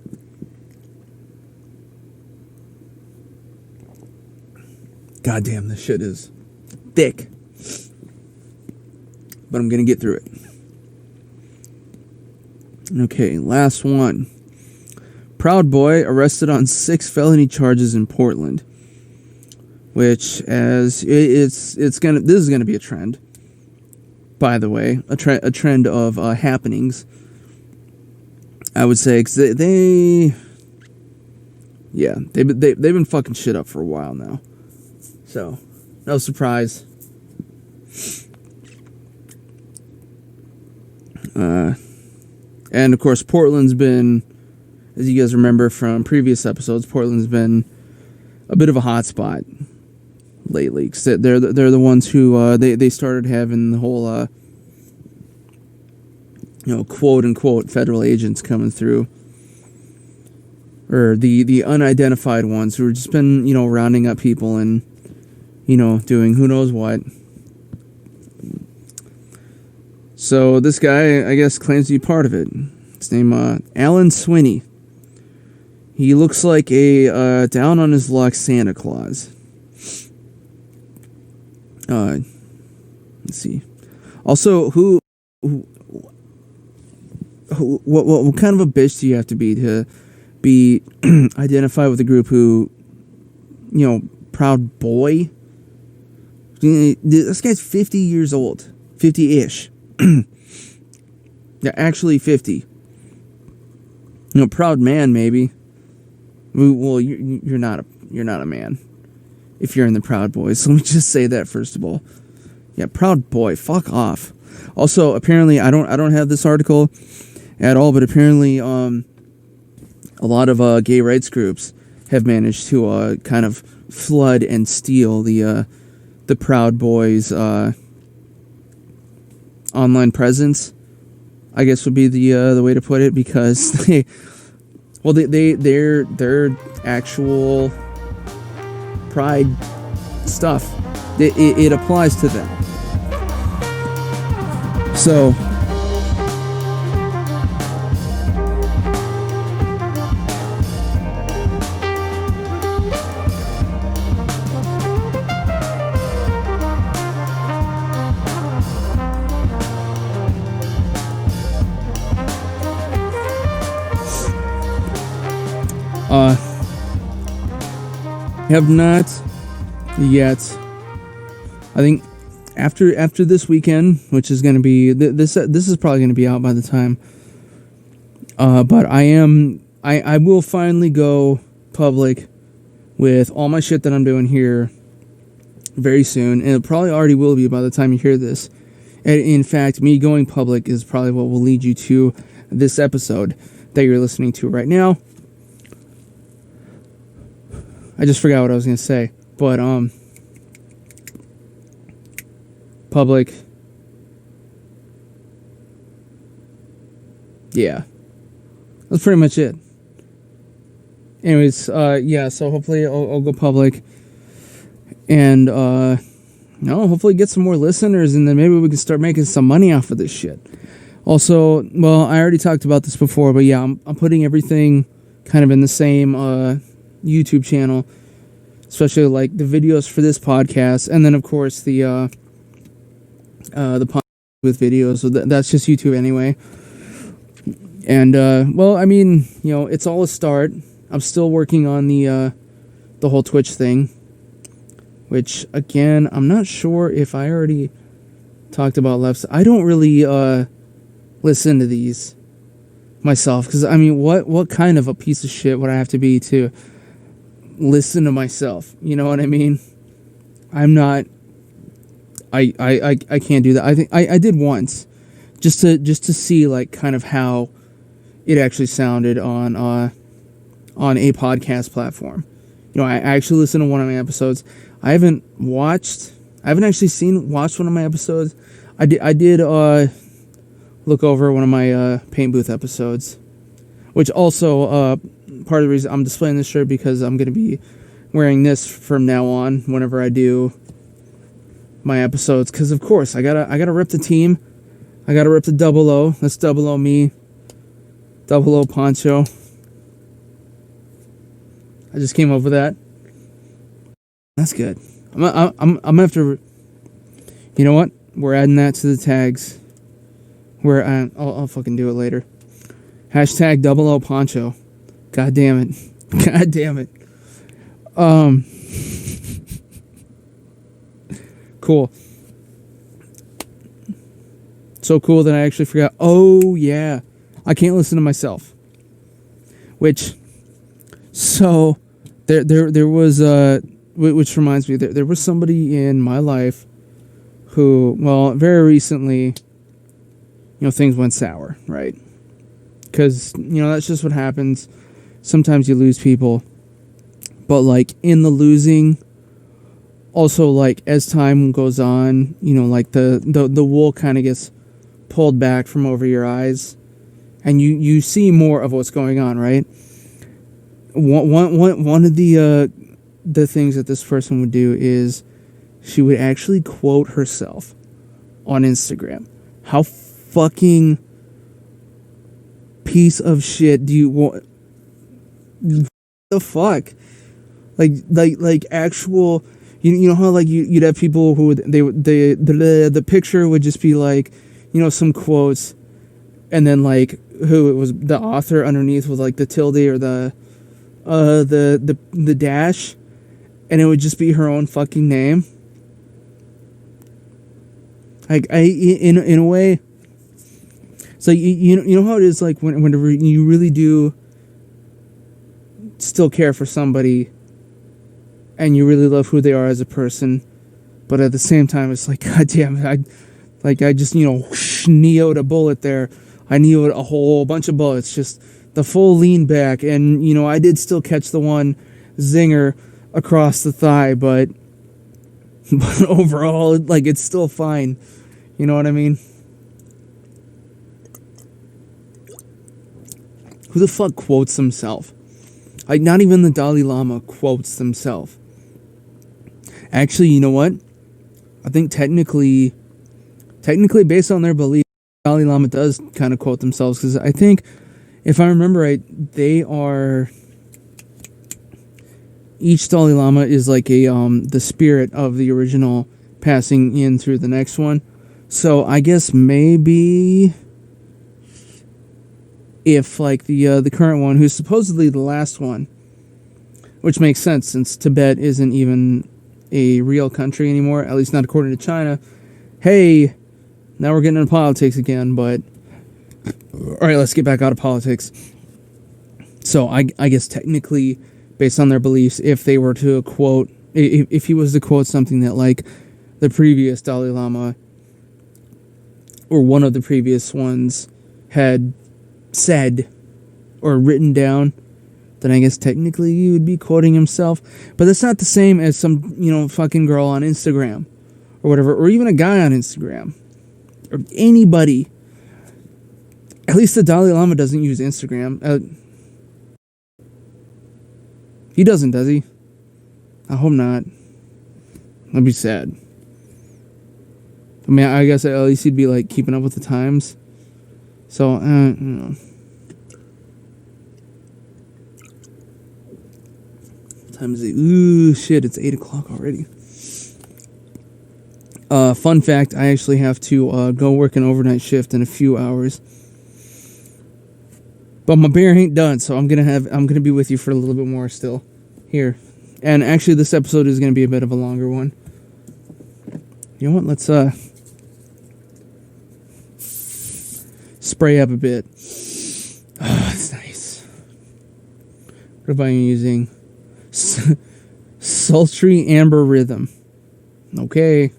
God damn, this shit is thick. But I'm gonna get through it. Okay, last one. Proud Boy arrested on 6 felony charges in Portland. Which, as this is gonna be a trend. By the way, a trend of happenings. I would say, because they've been fucking shit up for a while now. So, no surprise. And of course, Portland's been, as you guys remember from previous episodes, Portland's been a bit of a hot spot lately. Cause they're the ones who they started having the whole quote unquote federal agents coming through, or the unidentified ones who have just been rounding up people and doing who knows what. So this guy, I guess, claims to be part of it. His name, Alan Swinney. He looks like a down on his luck Santa Claus. Let's see. Also, what kind of a bitch do you have to be identified with a group who, Proud Boy? This guy's 50 years old. 50-ish. Yeah, actually 50. Proud man, maybe. Well, you're not a man if you're in the Proud Boys. So let me just say that first of all. Yeah, Proud Boy, fuck off. Also, apparently, I don't have this article at all, but apparently, a lot of gay rights groups have managed to kind of flood and steal the Proud Boys online presence, I guess would be the way to put it, because their actual pride stuff, it applies to them. So have not yet. I think after this weekend, which is going to be this is probably going to be out by the time. But I will finally go public with all my shit that I'm doing here very soon, and it probably already will be by the time you hear this. And in fact, me going public is probably what will lead you to this episode that you're listening to right now. I just forgot what I was going to say, but, public, yeah, that's pretty much it. Anyways, so hopefully I'll go public, and, hopefully get some more listeners, and then maybe we can start making some money off of this shit. Also, well, I already talked about this before, but yeah, I'm putting everything kind of in the same, YouTube channel, especially like the videos for this podcast, and then of course the podcast with videos. So that's just YouTube anyway. And well, I mean, it's all a start. I'm still working on the whole Twitch thing, which again, I'm not sure if I already talked about left. I don't really listen to these myself, because I mean, what kind of a piece of shit would I have to be to listen to myself? You know what I mean? I'm not. I can't do that. I think I did once, just to see like kind of how it actually sounded on a podcast platform. I actually listened to one of my episodes. I haven't watched one of my episodes. I did look over one of my paint booth episodes, which also part of the reason I'm displaying this shirt because I'm gonna be wearing this from now on whenever I do my episodes. Because of course I gotta rip the team. I gotta rip the 00. That's 00 me. 00 poncho. I just came up with that. That's good. I'm gonna have to. You know what? We're adding that to the tags. I'll fucking do it later. Hashtag 00 poncho. God damn it. God damn it. Cool. So cool that I actually forgot. Oh yeah, I can't listen to myself. Which, so there was which reminds me, there was somebody in my life who, well, very recently, things went sour, right? Because, that's just what happens. Sometimes you lose people. But, like, in the losing, also, like, as time goes on, like, the wool kind of gets pulled back from over your eyes. And you see more of what's going on, right? One of the things that this person would do is she would actually quote herself on Instagram. How fucking piece of shit do you want? The fuck, like actual. You know how like you'd have people who would the picture would just be like, some quotes, and then like who it was, the author underneath with like the tilde or the dash, and it would just be her own fucking name. Like in a way, it's like you know how it is, like whenever you really do still care for somebody and you really love who they are as a person, but at the same time it's like, god damn it, I just neoed a bullet there. I neoed a whole bunch of bullets, just the full lean back, and I did still catch the one zinger across the thigh, but overall, like, it's still fine. You know what I mean? Who the fuck quotes himself? Like, not even the Dalai Lama quotes himself. Actually, you know what? I think technically based on their belief, Dalai Lama does kind of quote themselves, because I think, if I remember right, each Dalai Lama is like the spirit of the original passing in through the next one. So I guess maybe if like the current one, who's supposedly the last one, which makes sense since Tibet isn't even a real country anymore, at least not according to China. Hey, now we're getting into politics again, but all right, let's get back out of politics. So I guess technically, based on their beliefs, if they were to quote, if he was to quote something that like the previous Dalai Lama or one of the previous ones had said or written down, then I guess technically he would be quoting himself. But that's not the same as some, fucking girl on Instagram or whatever, or even a guy on Instagram or anybody. At least the Dalai Lama doesn't use Instagram. He doesn't, does he? I hope not. That'd be sad. I mean, I guess at least he'd be like keeping up with the times. So, What time is it? Ooh, shit, it's 8 o'clock already. Fun fact, I actually have to go work an overnight shift in a few hours. But my beer ain't done, so I'm gonna be with you for a little bit more still. Here. And actually this episode is gonna be a bit of a longer one. You know what? Let's spray up a bit. Oh, that's nice. What am I using? Sultry Amber Rhythm. Okay.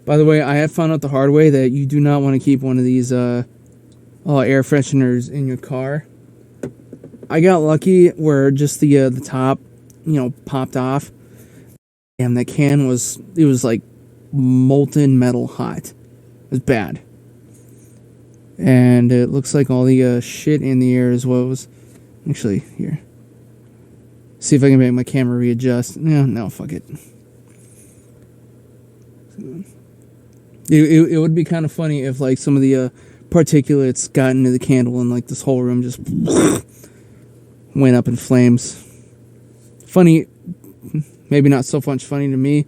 By the way, I have found out the hard way that you do not want to keep one of these air fresheners in your car. I got lucky where just the top, popped off. Damn, that can was like molten metal hot. It was bad. And it looks like all the shit in the air is what was... Actually, here. See if I can make my camera readjust. No, fuck it. It would be kind of funny if, like, some of the particulates got into the candle and, like, this whole room just went up in flames. Funny, maybe not so much funny to me,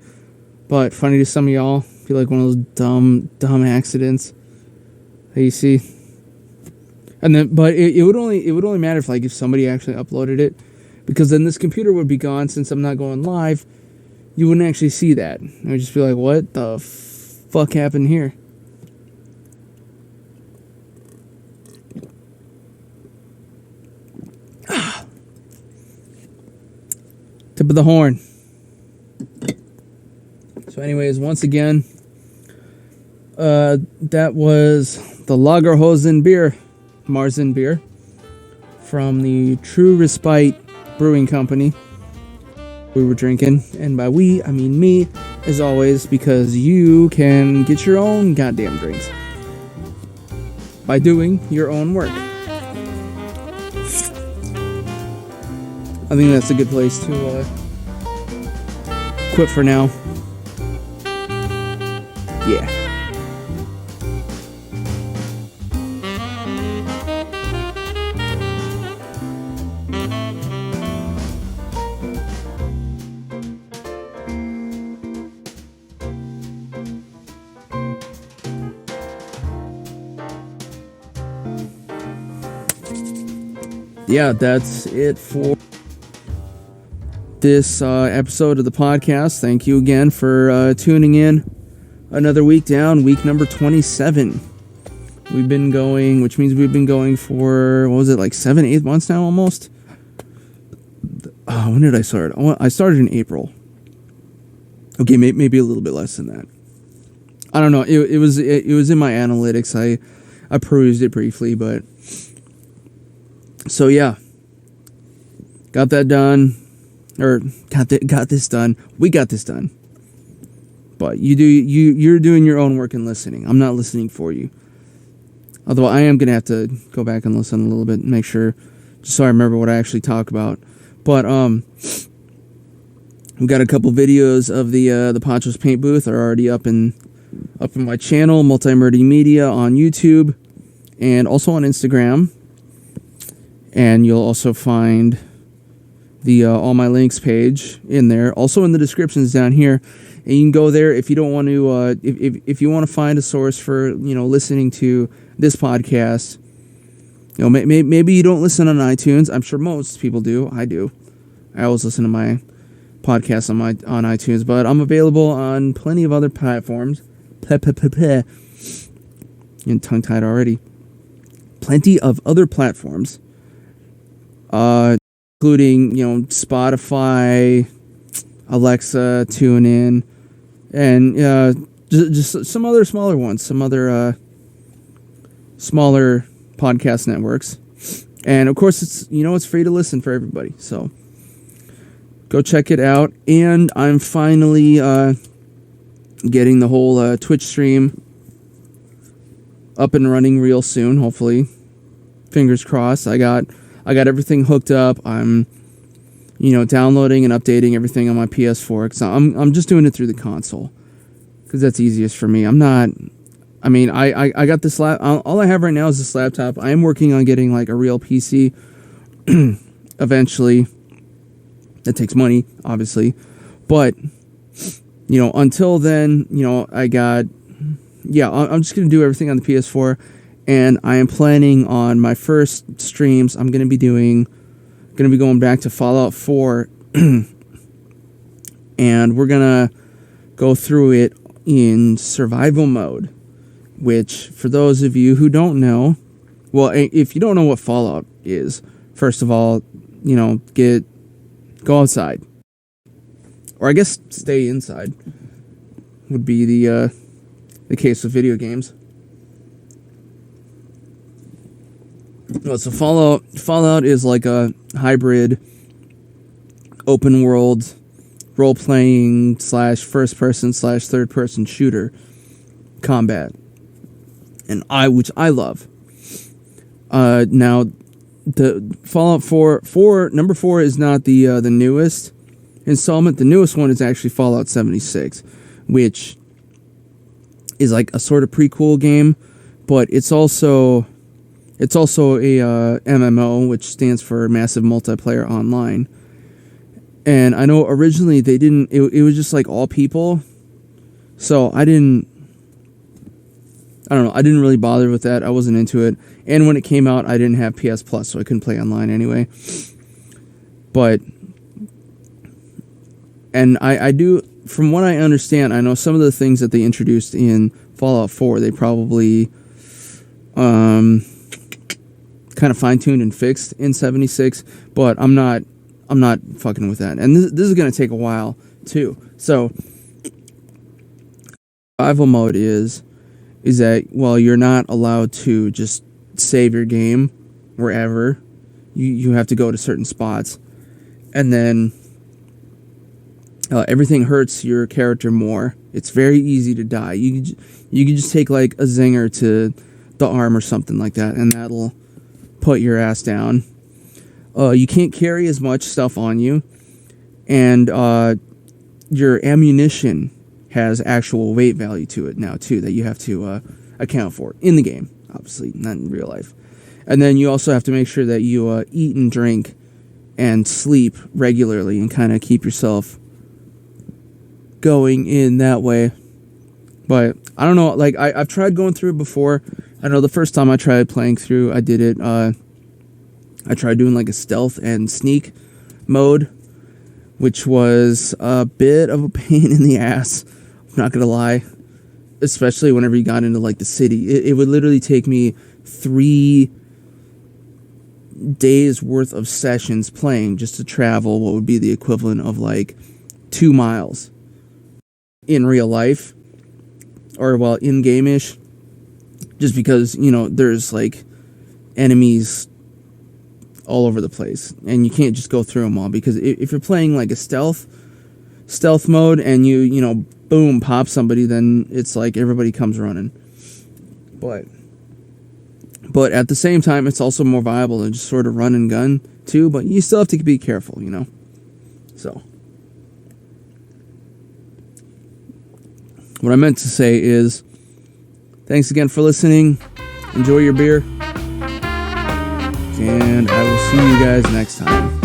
but funny to some of y'all. Be like one of those dumb accidents that you see. And then, but it would only matter if somebody actually uploaded it, because then this computer would be gone. Since I'm not going live, you wouldn't actually see that. It would just be like, what the fuck happened here? Tip of the horn. So anyways, once again, that was the Lagerhosen beer, Marzen beer, from the True Respite Brewing Company we were drinking. And by we, I mean me, as always, because you can get your own goddamn drinks by doing your own work. I think that's a good place to quit for now. Yeah. Yeah, that's it for this episode of the podcast. Thank you again for tuning in. Another week down, week number 27. We've been going, which means we've been going for, 7-8 months now almost? When did I start? I started in April. Okay, maybe a little bit less than that. I don't know. It was in my analytics. I perused it briefly, but... So yeah, got that done, or got this done. We got this done. But you're doing your own work and listening. I'm not listening for you. Although I am gonna have to go back and listen a little bit and make sure, just so I remember what I actually talk about. But we got a couple videos of the Poncho's Paint Booth are already up in my channel, Multi-Murdy Media, on YouTube, and also on Instagram. And you'll also find the all my links page in there, also in the descriptions down here. And you can go there if you don't want to, if you want to find a source for, listening to this podcast. Maybe you don't listen on iTunes. I'm sure most people do. I do. I always listen to my podcasts on iTunes, but I'm available on plenty of other platforms. Getting tongue-tied already. Plenty of other platforms. Including, Spotify, Alexa, TuneIn, and just some other smaller ones, some other smaller podcast networks. And of course, it's free to listen for everybody. So go check it out. And I'm finally getting the whole Twitch stream up and running real soon. Hopefully, fingers crossed. I got everything hooked up. I'm, downloading and updating everything on my PS4. Cause I'm just doing it through the console, because that's easiest for me. I'm not. I mean, I got this all I have right now is this laptop. I am working on getting like a real PC eventually. That takes money, obviously, but until then, I'm just gonna do everything on the PS4. And I am planning on my first streams. I'm going to be going back to Fallout 4. And we're going to go through it in survival mode. Which, for those of you who don't know, well, if you don't know what Fallout is, first of all, go outside. Or I guess stay inside would be the case with video games. Well, so Fallout is like a hybrid open world role-playing / first-person / third-person shooter combat, and which I love. Now, the Fallout 4 number 4 is not the newest installment. The newest one is actually Fallout 76, which is like a sort of prequel game, but it's also a MMO, which stands for Massive Multiplayer Online. And I know originally they didn't. It was just like all people, so I don't know. I didn't really bother with that. I wasn't into it. And when it came out, I didn't have PS Plus, so I couldn't play online anyway. But, and I do, from what I understand, I know some of the things that they introduced in Fallout 4, they probably kind of fine-tuned and fixed in 76, but I'm not fucking with that. And this is going to take a while, too. So, survival mode is that, well, you're not allowed to just save your game wherever. You have to go to certain spots. And then everything hurts your character more. It's very easy to die. You can just take like a zinger to the arm or something like that, and that'll put your ass down. You can't carry as much stuff on you. And your ammunition has actual weight value to it now, too, that you have to account for in the game, obviously, not in real life. And then you also have to make sure that you eat and drink and sleep regularly and kind of keep yourself going in that way. But I don't know, like, I've tried going through it before. I know the first time I tried playing through, I did it, I tried doing like a stealth and sneak mode, which was a bit of a pain in the ass. Not gonna lie, especially whenever you got into like the city. It would literally take me 3 days worth of sessions playing just to travel what would be the equivalent of like 2 miles in real life, or well, in-game-ish, just because, you know, there's like enemies all over the place and you can't just go through them all, because if you're playing like a stealth mode and you know, boom, pop somebody, then it's like everybody comes running. But at the same time, it's also more viable to just sort of run and gun too, but you still have to be careful, you know. So what I meant to say is, thanks again for listening. Enjoy your beer, and I will see you guys next time.